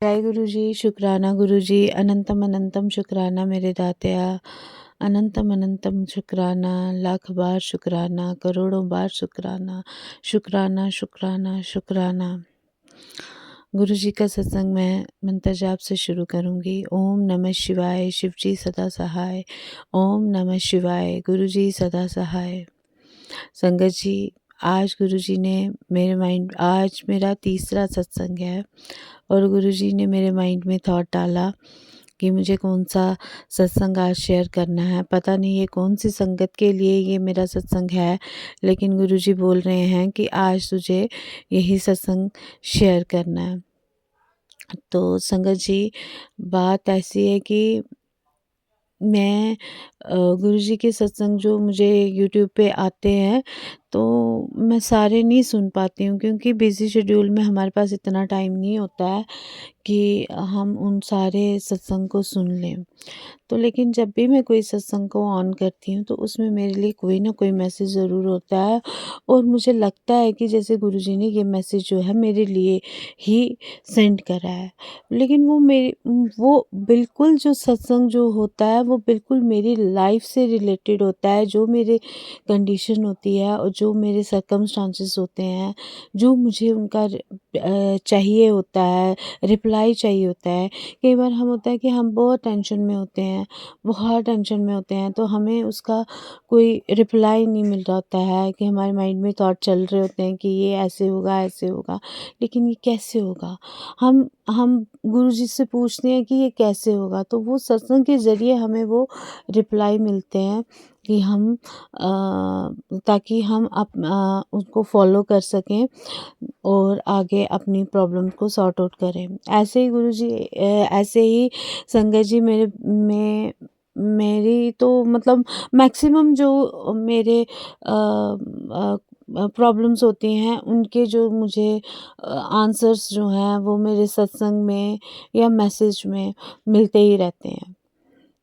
जय गुरु जी, शुक्राना गुरु जी, अनंतम अनंतम शुक्राना मेरे दातया, अनंतम अनंतम शुक्राना, लाख बार शुक्राना, करोड़ों बार शुक्राना, शुक्राना शुक्राना शुक्राना। गुरु जी का सत्संग मैं मंत्र जाप से शुरू करूँगी। ओम नमः शिवाय, शिव जी सदा सहाय। ओम नमः शिवाय, गुरु जी सदा सहाय। संगत जी, आज गुरु जी ने आज मेरा तीसरा सत्संग है और गुरु जी ने मेरे माइंड में थॉट डाला कि मुझे कौन सा सत्संग आज शेयर करना है। पता नहीं ये कौन सी संगत के लिए ये मेरा सत्संग है, लेकिन गुरु जी बोल रहे हैं कि आज तुझे यही सत्संग शेयर करना है। तो संगत जी, बात ऐसी है कि मैं गुरुजी के सत्संग जो मुझे यूट्यूब पे आते हैं, तो मैं सारे नहीं सुन पाती हूँ, क्योंकि बिज़ी शेड्यूल में हमारे पास इतना टाइम नहीं होता है कि हम उन सारे सत्संग को सुन लें। तो लेकिन जब भी मैं कोई सत्संग को ऑन करती हूँ, तो उसमें मेरे लिए कोई ना कोई मैसेज ज़रूर होता है और मुझे लगता है कि जैसे गुरुजी ने ये मैसेज जो है मेरे लिए ही सेंड करा है। लेकिन वो बिल्कुल जो सत्संग जो होता है, वो बिल्कुल मेरी लाइफ से रिलेटेड होता है। जो मेरे कंडीशन होती है और जो मेरे सर्कमस्टांसेस होते हैं, जो मुझे उनका चाहिए होता है, रिप्लाई चाहिए होता है। कई बार हम होता है कि हम बहुत टेंशन में होते हैं, बहुत टेंशन में होते हैं, तो हमें उसका कोई रिप्लाई नहीं मिल रहा होता है, कि हमारे माइंड में थॉट चल रहे होते हैं कि ये ऐसे होगा, लेकिन ये कैसे होगा? हम गुरुजी से पूछते हैं कि ये कैसे होगा, तो वो सत्संग के ज़रिए हमें वो रिप्लाई मिलते हैं कि ताकि हम उसको फॉलो कर सकें और आगे अपनी प्रॉब्लम को सॉर्ट आउट करें। ऐसे ही गुरुजी ऐसे ही संगत जी मेरी तो मतलब मैक्सिमम जो मेरे प्रॉब्लम्स होती हैं, उनके जो मुझे आंसर्स जो हैं वो मेरे सत्संग में या मैसेज में मिलते ही रहते हैं।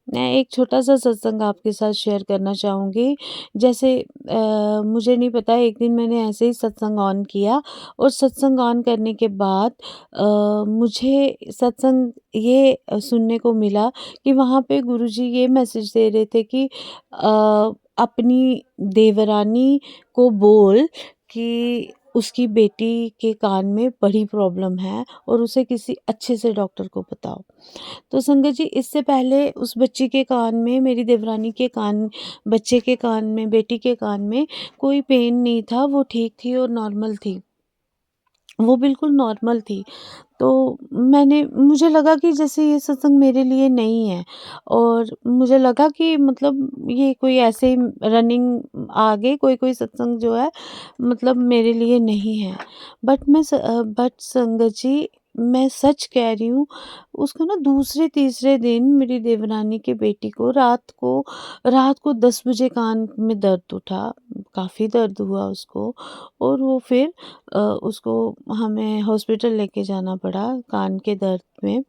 मैं एक छोटा-सा सत्संग आपके साथ शेयर करना चाहूँगी। जैसे मुझे नहीं पता, एक दिन मैंने ऐसे ही सत्संग ऑन किया और सत्संग ऑन करने के बाद मुझे सत्संग ये सुनने को मिला कि वहाँ पे गुरुजी ये मैसेज दे रहे थे कि अपनी देवरानी को बोल कि उसकी बेटी के कान में बड़ी प्रॉब्लम है और उसे किसी अच्छे से डॉक्टर को बताओ। तो संगत जी, इससे पहले उस बच्ची के कान में, मेरी देवरानी के बच्चे के कान में, बेटी के कान में कोई पेन नहीं था, वो ठीक थी और नॉर्मल थी। वो बिल्कुल नॉर्मल थी। तो मुझे लगा कि जैसे ये सत्संग मेरे लिए नहीं है, और मुझे लगा कि मतलब ये कोई ऐसे ही रनिंग आगे कोई सत्संग जो है मतलब मेरे लिए नहीं है। बट संगत जी, मैं सच कह रही हूँ, उसको ना दूसरे तीसरे दिन मेरी देवरानी की बेटी को रात को 10 बजे कान में दर्द उठा, काफ़ी दर्द हुआ उसको, और वो फिर उसको हमें हॉस्पिटल लेके जाना पड़ा कान के दर्द में।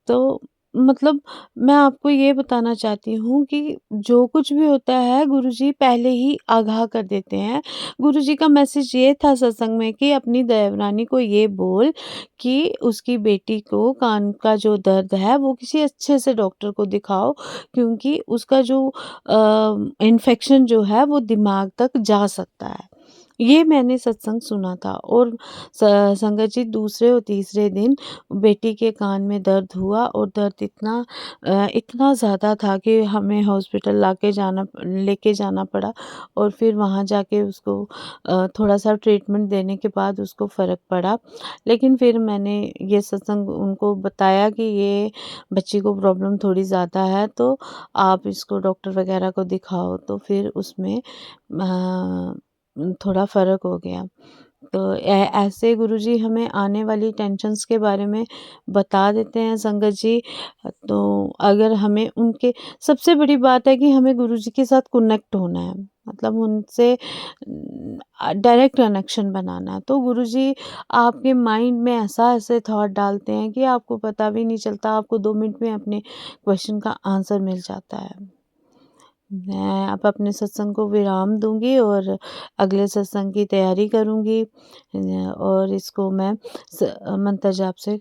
तो मतलब मैं आपको ये बताना चाहती हूँ कि जो कुछ भी होता है गुरुजी पहले ही आगाह कर देते हैं। गुरुजी का मैसेज ये था सत्संग में कि अपनी देवरानी को ये बोल कि उसकी बेटी को कान का जो दर्द है वो किसी अच्छे से डॉक्टर को दिखाओ, क्योंकि उसका जो इन्फेक्शन जो है वो दिमाग तक जा सकता है। ये मैंने सत्संग सुना था, और संगत जी, दूसरे और तीसरे दिन बेटी के कान में दर्द हुआ और दर्द इतना ज़्यादा था कि हमें हॉस्पिटल लेके जाना पड़ा, और फिर वहाँ जाके उसको थोड़ा सा ट्रीटमेंट देने के बाद उसको फ़र्क पड़ा। लेकिन फिर मैंने ये सत्संग उनको बताया कि ये बच्ची को प्रॉब्लम थोड़ी ज़्यादा है, तो आप इसको डॉक्टर वगैरह को दिखाओ, तो फिर उसमें थोड़ा फ़र्क हो गया। तो ऐसे गुरुजी हमें आने वाली टेंशन्स के बारे में बता देते हैं संगत जी। तो अगर हमें उनके सबसे बड़ी बात है कि हमें गुरुजी के साथ कनेक्ट होना है, मतलब उनसे डायरेक्ट कनेक्शन बनाना है। तो गुरुजी आपके माइंड में ऐसे थॉट डालते हैं कि आपको पता भी नहीं चलता, आपको 2 मिनट में अपने क्वेश्चन का आंसर मिल जाता है। मैं अब अपने सत्संग को विराम दूँगी और अगले सत्संग की तैयारी करूँगी और इसको मैं मंत्र जाप से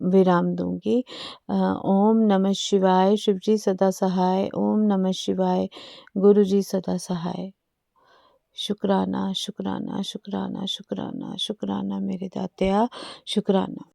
विराम दूँगी। ओम नमः शिवाय, शिव जी सदा सहाय, ओम नमः शिवाय, गुरु जी सदा सहाय। शुक्राना, शुक्राना, शुक्राना, शुक्राना, शुक्राना मेरे दातया, शुक्राना।